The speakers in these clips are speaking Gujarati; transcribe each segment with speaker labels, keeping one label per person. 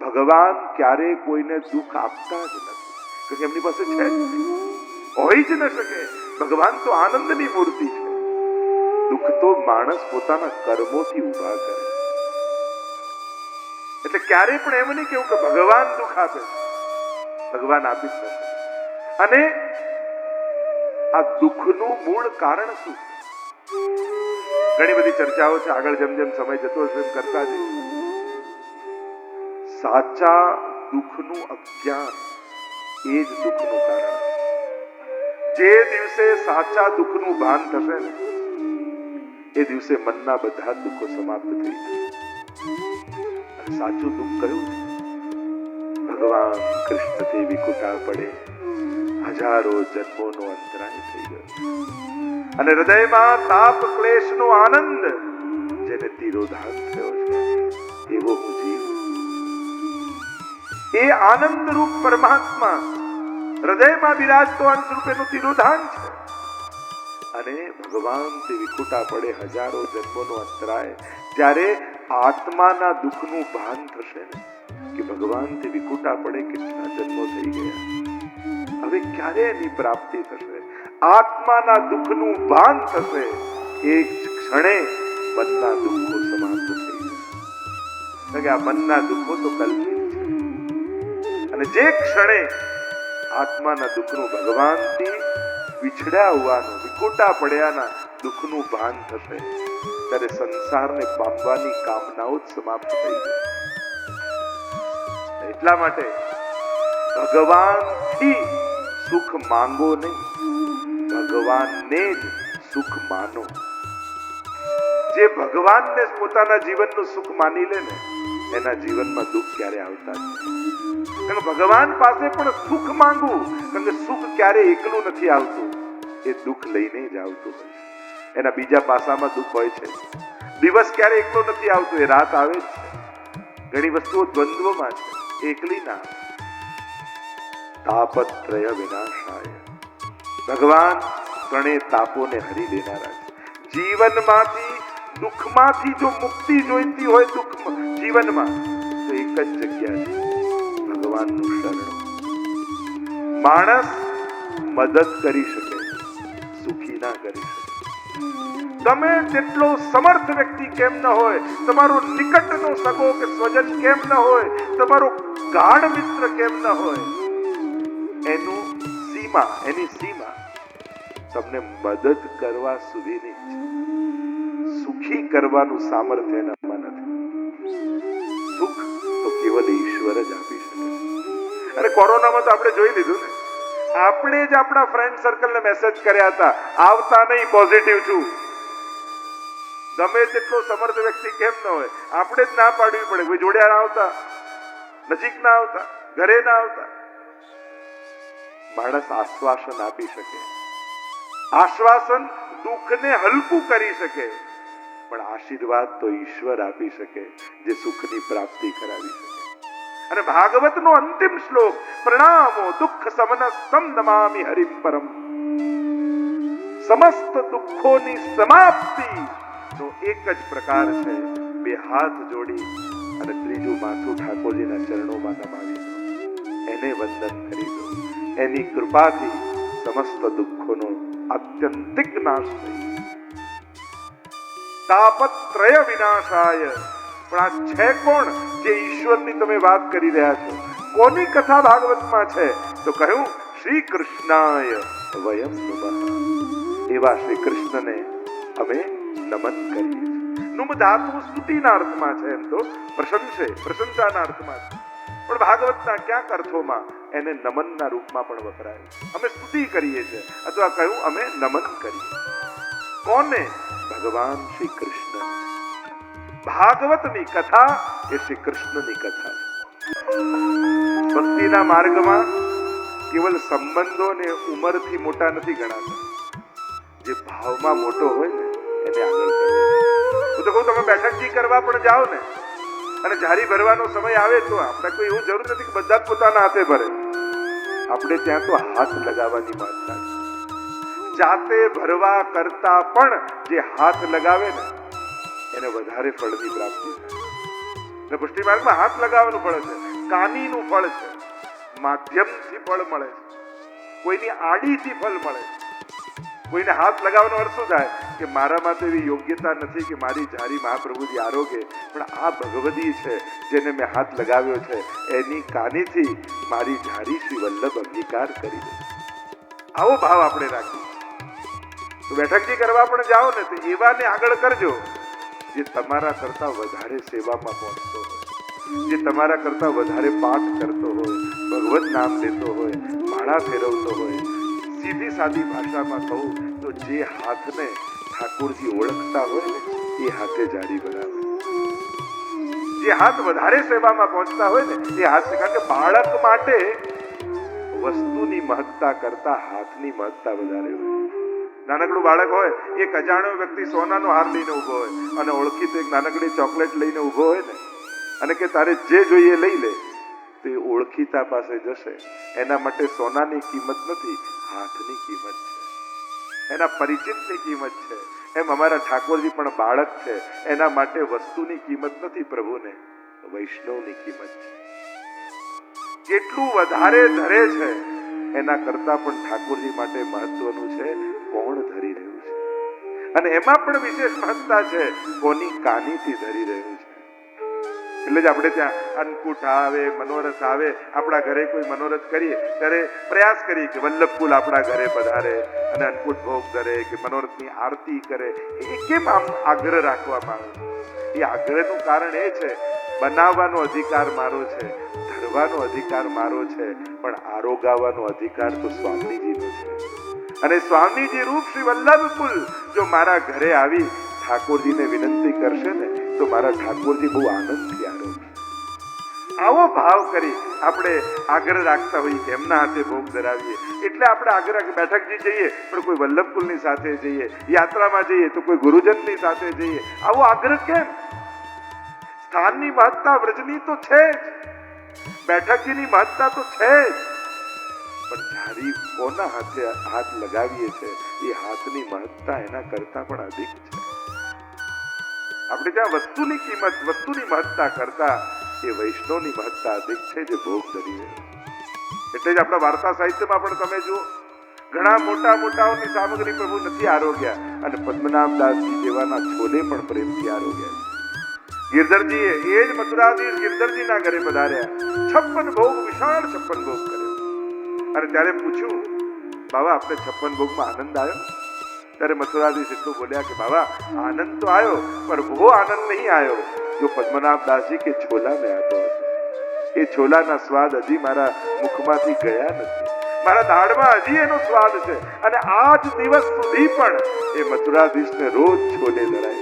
Speaker 1: ભગવાન ક્યારે કોઈને દુઃખ આપતા જ નથી, કે એમની પાસે છે જ નહીં, હોય જ ન શકે. ભગવાન તો આનંદની મૂર્તિ છે. દુઃખ તો માણસ પોતાના કર્મોથી ઉભા કરે. એટલે ક્યારે પણ એમ નહીં કેવું કે ભગવાન દુઃખ આપે છે. ભગવાન આપી જ નથી. અને આ દુઃખનું મૂળ કારણ શું? ઘણી બધી ચર્ચાઓ છે, આગળ જેમ જેમ સમય જતો હશે એમ કરતા જઈશું. સાચા દુઃખનું અજ્ઞાન એ જ દુઃખનું કારણ. જે દિવસે સાચા દુઃખનું ભાન થશે ને એ દિવસે મનના બધા દુઃખો સમાપ્ત થઈ જશે. અને સાચું દુઃખ કયું છે? ભગવાન કૃષ્ણથી વિકુટા પડે હજારો જન્મોનો અંતરાય થઈ ગયો અને હૃદયમાં તાપ ક્લેશનો આનંદ જેને તિરોધાન થયો છે એવો હું જીવ. એ આનંદ રૂપ પરમાત્મા હૃદયમાં બિરાજતો અંશ રૂપેનું તિરોધાન છે. અને ભગવાનથી વિકુટા પડે હજારો જન્મોનો અંતરાય. જ્યારે આત્માના દુઃખનું ભાન થશે ને કે ભગવાનથી વિકુટા પડે કેટલા જન્મો થઈ ગયા, હવે ક્યારે એની પ્રાપ્તિ થશે? આત્માના દુઃખનું ભાન થશે એ ક્ષણે મનના દુઃખો સમાપ્ત થઈ જશે. આ મનના દુઃખો તો કલ્પિત છે. અને જે ક્ષણે આત્માના દુઃખનું ભગવાનથી વિછડ્યા હોવાનું, વિકુટા પડ્યાના દુઃખનું ભાન થશે ત્યારે સંસારને પામવાની કામનાઓ જ સમાપ્ત થઈ જશે. એટલા માટે ભગવાનથી સુખ માંગો નહીં, ભગવાનને જ સુખ માનો. જે ભગવાનને પોતાના જીવનનું સુખ માની લે ને એના જીવનમાં દુઃખ ક્યારે આવતા નથી. કારણ ભગવાન પાસે પણ સુખ માંગવું, કારણ કે સુખ ક્યારે એકલું નથી આવતું, એ દુઃખ લઈને જ આવતું હોય. એના બીજા પાસામાં દુઃખ હોય છે. દિવસ ક્યારે એકલો નથી આવતો, એ રાત આવે જ છે. ઘણી વસ્તુઓ દ્વંદ્વમાં છે, એકલી ના આવે. તાપત્રય વિનાશાય. ભગવાન ત્રણેય તાપોને હરી દેનારા છે. જીવનમાંથી દુઃખમાંથી જો મુક્તિ જોઈતી હોય દુઃખ જીવનમાં તો એક જ જગ્યા છે, ભગવાનનું શરણ. માણસ મદદ કરી શકે, સુખી ના કરી શકે. તમે જેટલો સમર્થ વ્યક્તિ કેમ ન હોય, તમારો નિકટનો સગો કે સ્વજન કેમ ન હોય, તમારો ગાઢ મિત્ર કેમ ન હોય, એની સીમા તમને મદદ કરવા સુધીની છે. સુખી કરવાનું સામર્થ્ય એનામાં નથી. સુખ તો કેવલ ઈશ્વર જ આપી શકે. અને કોરોનામાં તો આપણે જોઈ લીધું ને, આપણે જ આપણા ફ્રેન્ડ સર્કલને મેસેજ કર્યા હતા, આવતા નહીં, પોઝિટિવ છું. ગમે તેટલો સમર્થ વ્યક્તિ કેમ ન હોય, આપણે જ ના પાડવી પડે. કોઈ જોડે ના આવતા, નજીક ના આવતા, ઘરે ના આવતા. માણસ આશ્વાસન આપી શકે, આશ્વાસન દુઃખને હલકું કરી શકે, પણ આશીર્વાદ તો ઈશ્વર આપી શકે જે સુખની પ્રાપ્તિ કરાવી શકે. અને ભાગવતનો અંતિમ શ્લોક પ્રણામો દુઃખ સમનસ્તમ નમામિ હરિમ પરમ. સમસ્ત દુઃખોની સમાપ્તિ નો એક જ પ્રકાર છે, બે હાથ જોડી અને ત્રીજું માથું ઠાકોરજીના ચરણોમાં નમાવી દો, એને વંદન કરી દો. એની કૃપાથી સમસ્ત દુઃખોનો આત્યંતિક નાશ થઈ. તાપત્રય વિનાશાય. પણ આ છે કોણ જે ઈશ્વરની તમે વાત કરી રહ્યા છો? કોની કથા ભાગવતમાં છે? તો કહ્યું શ્રી કૃષ્ણાય વયમ નુમઃ. એવા શ્રી કૃષ્ણને અમે નમન કરીએ. નુમ ધાતુ સ્તુતિના અર્થમાં છે, એમ તો પ્રશંસાના અર્થમાં છે, પણ ભાગવતના ક્યાંક અર્થોમાં એને નમનના રૂપમાં પણ વપરાય. અમે સ્તુતિ કરીએ છીએ અથવા કહ્યું અમે નમન કરીએ. કોને? ભગવાન શ્રી કૃષ્ણ. ભાગવતની કથા એ શ્રી કૃષ્ણની કથા છે. ભક્તિના માર્ગમાં કેવલ સંબંધો ને ઉંમરથી મોટા નથી ગણાતા. જે ભાવમાં મોટો હોય ને એને આગળ કરવો. હું તો કહું તમે બેઠકજી કરવા પણ જાઓ ને અને જારી ભરવાનો સમય આવે તો આપણે કોઈ એવું જરૂર નથી કે બધા જ પોતાના હાથે ભરે. આપણે ત્યાં તો હાથ લગાવવાની વાત થાય. જાતે ભરવા કરતા પણ જે હાથ લગાવે ને એને વધારે ફળની પ્રાપ્તિ થાય. પુષ્ટિ માર્ગમાં હાથ લગાવવાનું ફળ છે. કાનીનું ફળ છે, માધ્યમથી ફળ મળે છે, કોઈની આડીથી ફળ મળે છે. કોઈને હાથ લગાવવાનો અર્થ શું થાય કે મારામાં તો એવી યોગ્યતા નથી કે મારી જારી મહાપ્રભુજી આરોગે, પણ આ ભગવદી છે જેને મેં હાથ લગાવ્યો છે એની કાનીથી મારી જારી શ્રી વલ્લભ અંગીકાર કરી દે. આવો ભાવ આપણે રાખીએ તો બેઠકજી કરવા પણ જાઓ ને તો એવાને આગળ કરજો જે તમારા કરતા વધારે સેવામાં પહોંચતો હોય, જે તમારા કરતા વધારે પાઠ કરતો હોય, ભગવત નામ લેતો હોય, માળા ફેરવતો હોય. સીધી સાદી ભાષામાં કહું તો જે હાથને ઠાકોરજી ઓળખતા હોય ને એ હાથે જારી બનાવે. જે હાથ વધારે સેવામાં પહોંચતા હોય ને એ હાથ, કારણ કે બાળક માટે વસ્તુની મહત્તા કરતા હાથની મહત્તા વધારે હોય. નાનકડું બાળક હોય, એક અજાણ્યો વ્યક્તિ સોનાનો હાર લઈને ઉભો હોય અને ઓળખીતો એક નાનકડી ચોકલેટ લઈને ઉભો હોય ને અને કે તારે જે જોઈએ લઈ લે, તો એ ઓળખીતા પાસે જશે. એના માટે સોનાની કિંમત નથી, હાથની કિંમત છે, એના પરિચિતની કિંમત છે. એમ અમારા ઠાકોરજી પણ બાળક છે, એના માટે વસ્તુની કિંમત નથી, પ્રભુને વૈષ્ણવની કિંમત છે. કેટલું વધારે ધરે છે એના કરતા પણ ઠાકોરજી માટે મહત્વનું છે કોણ ધરી રહ્યું છે, અને એમાં પણ વિશેષ મહત્તા છે કોની કાનીથી ધરી રહ્યું છે. એટલે જ આપણે ત્યાં અન્નકૂટ આવે, મનોરથ આવે, આપણા ઘરે કોઈ મનોરથ કરીએ ત્યારે પ્રયાસ કરીએ કે વલ્લભકુલ આપણા ઘરે પધારે અને અન્નકૂટ ભોગ ધરે કે મનોરથની આરતી કરે. એ કેમ આમ આગ્રહ રાખવામાં આવે? એ આગ્રહનું કારણ એ છે, બનાવવાનો અધિકાર મારો છે, ધરવાનો અધિકાર મારો છે, પણ આરોગાવાનો અધિકાર તો સ્વામીજીનો છે. અને સ્વામીજી રૂપ શ્રી વલ્લભકુલ જો મારા ઘરે આવી ઠાકોરજીને વિનંતી કરશે ને તો મારા ઠાકોરજી બહુ આનંદથી આરોગશે. આવો ભાવ કરી આપણે આગ્રહ રાખતા હોઈએ કે એમના હાથે ભોગ ધરાવીએ. એટલે આપણે આગ્રહ બેઠકજી જઈએ પણ કોઈ વલ્લભકુલની સાથે જઈએ, યાત્રામાં જઈએ તો કોઈ ગુરુજનની સાથે જઈએ. આવો આગ્રહ કેમ? સ્થાનની મહત્તા વ્રજની તો છે જ, બેઠકજીની મહત્તા તો છે જ, પણ જારી કોના હાથે હાથ લગાવીએ છે એ હાથની મહત્તા એના કરતા પણ અધિક છે. આપણે ત્યાં વસ્તુની કિંમત, વસ્તુની મહત્તા કરતા એ વૈષ્ણવની મહત્તા અધિક છે જે ભોગ ધરી રહ્યો. એટલે જ આપણા વાર્તા સાહિત્યમાં પણ તમે જુઓ ઘણા મોટા મોટાઓની સામગ્રી પ્રભુ નથી આરોગ્યા અને પદ્મનાભદાસજી જેવાના છોલે પણ પ્રેમથી આરોગ્યા. ગિરધરજીએ એ જ મથુરાધીશ ગિરધરજીના ઘરે પધાર્યા, 56 ભોગ, વિશાળ 56 ભોગ કર્યો. અને ત્યારે પૂછ્યું, બાબા આપને 56 ભોગમાં આનંદ આવ્યો? ત્યારે મથુરાધીશ એટલું બોલ્યા કે બાબા આનંદ તો આવ્યો પર वो आनंद नहीं आयो जो पद्मनाभदास जी के छोला में आतो હતો. એ છોલાના સ્વાદ હજી મારા મુખમાંથી ગયા નથી, મારા દાઢમાં હજી એનો સ્વાદ છે અને આજ દિવસ સુધી પણ એ મથુરાધીશને રોજ છોલે ધરાય.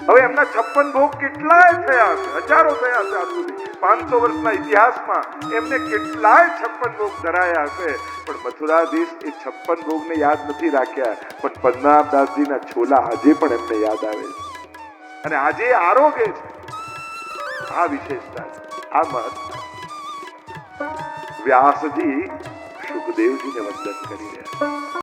Speaker 1: હવે એમના 56 ભોગ કેટલાય થયા છે, હજારો થયા છે. આજ સુધી 500 વર્ષના ઇતિહાસમાં એમને કેટલાય 56 ભોગ ધરાયા હશે, પણ મથુરાધીશ એ 56 ભોગને યાદ નથી રાખ્યા, પણ પદ્મનાભદાસજીના છોલા આજે પણ એમને યાદ આવે છે અને આજે આરોગે છે. આ વિશેષતા છે, આ મહત્વ. વ્યાસજી સુખદેવજીને વંદન કરી રહ્યા.